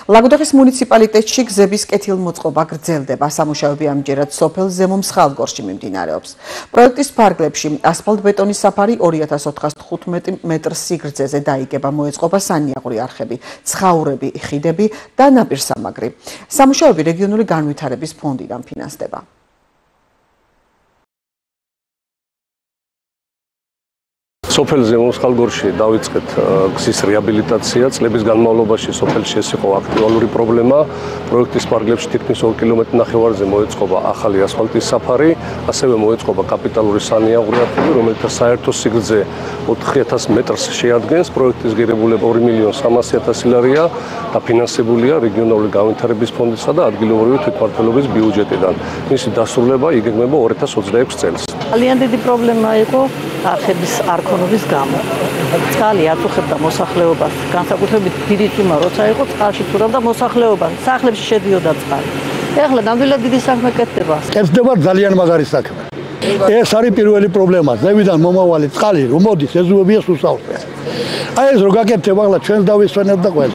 ლაგოდეხის მუნიციპალიტეტში გზების კეთილმოწყობა გრძელდება. სამუშაოები ამჯერად სოფელ ზემო მსხალგორში მიმდინარეობს. პროექტის ფარგლებში ასფალტ-ბეტონის საფარი 2415 მეტრ სიგრძეზე დაიგება, მოეწყობა სანიაღვრე არხები, ცხაურები, ხიდები და ნაპირსამაგრი. სამუშაოები რეგიონული განვითარების ფონდიდან ფინანსდება. სოფელ ზემო მსხალგორში დავიწყეთ გზის რეაბილიტაცია. წლების განმავლობაში სოფელში ეს იყო აქტუალური პრობლემა. პროექტის ფარგლებში თითქმის 2 კილომეტრ ნახევარზე მოეწყობა ახალი ასფალტის საფარი, ასევე მოეწყობა კაპიტალური სანიაღვრე არხები, რომელთა საერთო სიგრძე 4000 მეტრს შეადგენს. პროექტის ღირებულება 2.300.000 ლარია და ფინანსებულია რეგიონალური განვითარების ფონდისა და ადგილობრივი თვითმმართველობის ბიუჯეტიდან. მისი დასრულება იგეგმება 2026 წელს. ძალიან დიდი პრობლემა იყო არხების არქონობის გამო. წყალი არ უხებდა მოსახლეობას, განსაკუთრებით დიდი წვიმა როცა იყო წყალში თურავდა მოსახლეობას, სახლებში შედიოდა წყალი. ეხლა ნამდვილად დიდი საქმე კეთდება. კეთდება ძალიან მაგარი საქმე. ეს არის პირველი პრობლემა. ზევიდან მომავალი წყალი რომ მოდის, ეზუებია სუსავსე. აი ეს რო გაკეთდება, ახლა ჩვენს დავისვენებთ და ყველა